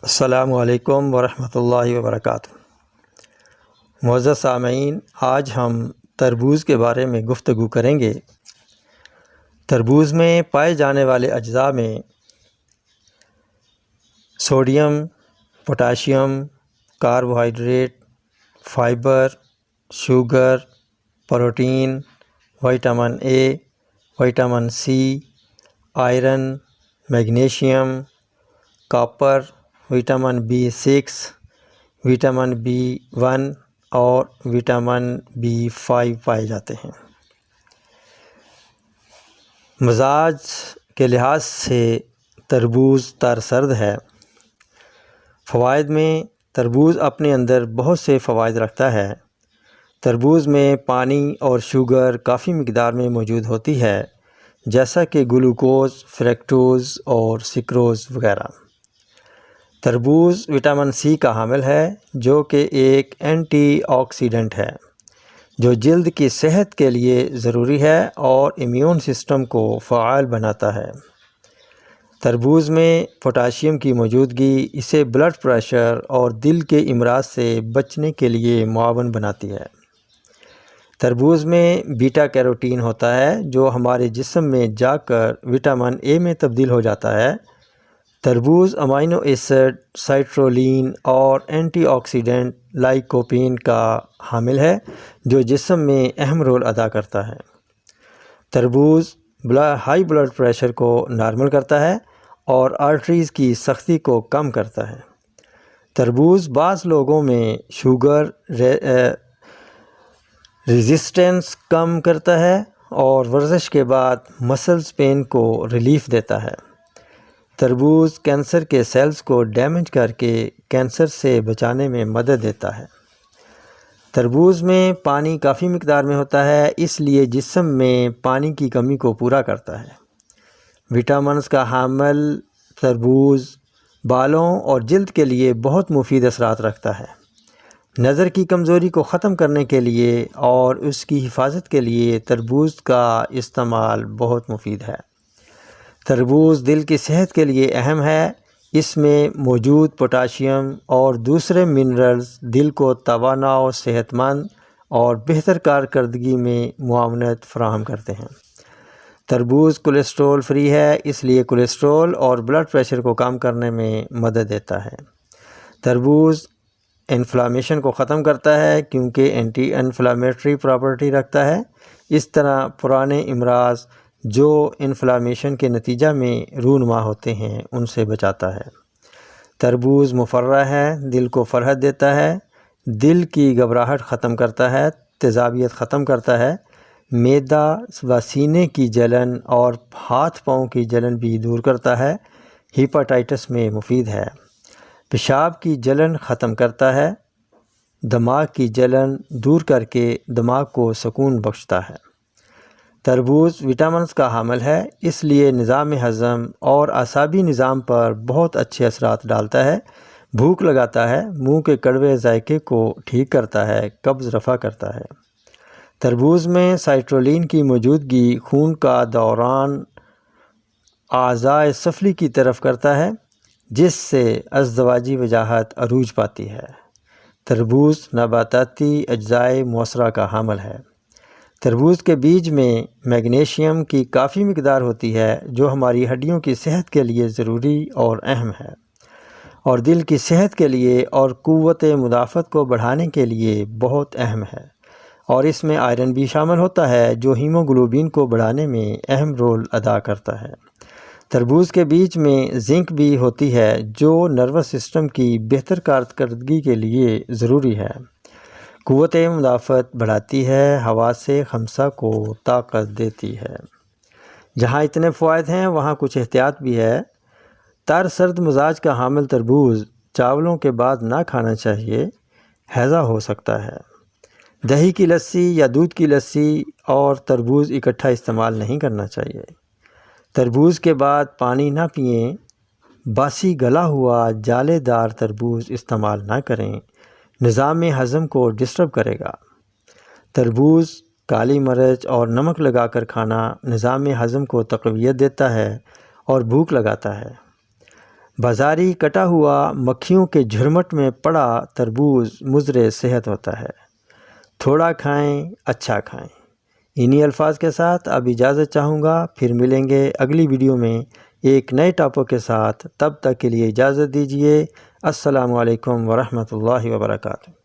السلام علیکم ورحمۃ اللہ وبرکاتہ۔ معزز سامعین، آج ہم تربوز کے بارے میں گفتگو کریں گے۔ تربوز میں پائے جانے والے اجزاء میں sodium, potassium, carbohydrate, fibre, sugar, protein, vitamin A, vitamin C, iron, magnesium, copper, vitamin B6، vitamin B1 اور وٹامن B5 پائے جاتے ہیں۔ مزاج کے لحاظ سے تربوز ترسرد ہے۔ فوائد میں تربوز اپنے اندر بہت سے فوائد رکھتا ہے۔ تربوز میں پانی اور شوگر کافی مقدار میں موجود ہوتی ہے، جیسا کہ گلوکوز، فریکٹوز اور سکروز وغیرہ۔ تربوز وٹامن سی کا حامل ہے، جو کہ ایک اینٹی آکسیڈنٹ ہے جو جلد کی صحت کے لیے ضروری ہے اور امیون سسٹم کو فعال بناتا ہے۔ تربوز میں پوٹاشیم کی موجودگی اسے بلڈ پریشر اور دل کے امراض سے بچنے کے لیے معاون بناتی ہے۔ تربوز میں بیٹا کیروٹین ہوتا ہے، جو ہمارے جسم میں جا کر وٹامن اے میں تبدیل ہو جاتا ہے۔ تربوز امینو ایسڈ، سائٹرولین اور اینٹی آکسیڈنٹ لائکوپین کا حامل ہے، جو جسم میں اہم رول ادا کرتا ہے۔ تربوز ہائی بلڈ پریشر کو نارمل کرتا ہے اور آرٹریز کی سختی کو کم کرتا ہے۔ تربوز بعض لوگوں میں شوگر ریزسٹنس کم کرتا ہے اور ورزش کے بعد مسلز پین کو ریلیف دیتا ہے۔ تربوز کینسر کے سیلز کو ڈیمیج کر کے کینسر سے بچانے میں مدد دیتا ہے۔ تربوز میں پانی کافی مقدار میں ہوتا ہے، اس لیے جسم میں پانی کی کمی کو پورا کرتا ہے۔ وٹامنز کا حامل تربوز بالوں اور جلد کے لیے بہت مفید اثرات رکھتا ہے۔ نظر کی کمزوری کو ختم کرنے کے لیے اور اس کی حفاظت کے لیے تربوز کا استعمال بہت مفید ہے۔ تربوز دل کی صحت کے لیے اہم ہے۔ اس میں موجود پوٹاشیم اور دوسرے منرلز دل کو توانا اور صحت مند اور بہتر کارکردگی میں معاونت فراہم کرتے ہیں۔ تربوز کولیسٹرول فری ہے، اس لیے کولیسٹرول اور بلڈ پریشر کو کم کرنے میں مدد دیتا ہے۔ تربوز انفلامیشن کو ختم کرتا ہے، کیونکہ اینٹی انفلامیٹری پراپرٹی رکھتا ہے۔ اس طرح پرانے امراض جو انفلامیشن کے نتیجہ میں رونما ہوتے ہیں ان سے بچاتا ہے۔ تربوز مفرح ہے، دل کو فرحت دیتا ہے، دل کی گھبراہٹ ختم کرتا ہے، تیزابیت ختم کرتا ہے، معدہ و سینے کی جلن اور ہاتھ پاؤں کی جلن بھی دور کرتا ہے۔ ہیپاٹائٹس میں مفید ہے۔ پیشاب کی جلن ختم کرتا ہے، دماغ کی جلن دور کر کے دماغ کو سکون بخشتا ہے۔ تربوز وٹامنز کا حامل ہے، اس لیے نظام ہضم اور اعصابی نظام پر بہت اچھے اثرات ڈالتا ہے۔ بھوک لگاتا ہے، منہ کے کڑوے ذائقے کو ٹھیک کرتا ہے، قبض رفع کرتا ہے۔ تربوز میں سائٹرولین کی موجودگی خون کا دوران اعضائے سفلی کی طرف کرتا ہے، جس سے ازدواجی وجاہت عروج پاتی ہے۔ تربوز نباتاتی اجزائے معصرہ کا حامل ہے۔ تربوز کے بیج میں میگنیشیم کی کافی مقدار ہوتی ہے، جو ہماری ہڈیوں کی صحت کے لیے ضروری اور اہم ہے، اور دل کی صحت کے لیے اور قوت مدافعت کو بڑھانے کے لیے بہت اہم ہے۔ اور اس میں آئرن بھی شامل ہوتا ہے، جو ہیموگلوبن کو بڑھانے میں اہم رول ادا کرتا ہے۔ تربوز کے بیج میں زنک بھی ہوتی ہے، جو نروس سسٹم کی بہتر کارکردگی کے لیے ضروری ہے۔ قوت مدافعت بڑھاتی ہے، حواس خمسہ کو طاقت دیتی ہے۔ جہاں اتنے فوائد ہیں وہاں کچھ احتیاط بھی ہے۔ تر سرد مزاج کا حامل تربوز چاولوں کے بعد نہ کھانا چاہیے، ہیضہ ہو سکتا ہے۔ دہی کی لسی یا دودھ کی لسی اور تربوز اکٹھا استعمال نہیں کرنا چاہیے۔ تربوز کے بعد پانی نہ پئیں۔ باسی گلا ہوا جالے دار تربوز استعمال نہ کریں، نظام ہضم کو ڈسٹرب کرے گا۔ تربوز کالی مرچ اور نمک لگا کر کھانا نظام ہضم کو تقویت دیتا ہے اور بھوک لگاتا ہے۔ بازاری کٹا ہوا مکھیوں کے جھرمٹ میں پڑا تربوز مضر صحت ہوتا ہے۔ تھوڑا کھائیں، اچھا کھائیں۔ انہی الفاظ کے ساتھ اب اجازت چاہوں گا، پھر ملیں گے اگلی ویڈیو میں ایک نئے ٹاپک کے ساتھ۔ تب تک کے لیے اجازت دیجیے۔ السلام علیکم ورحمۃ اللہ وبرکاتہ۔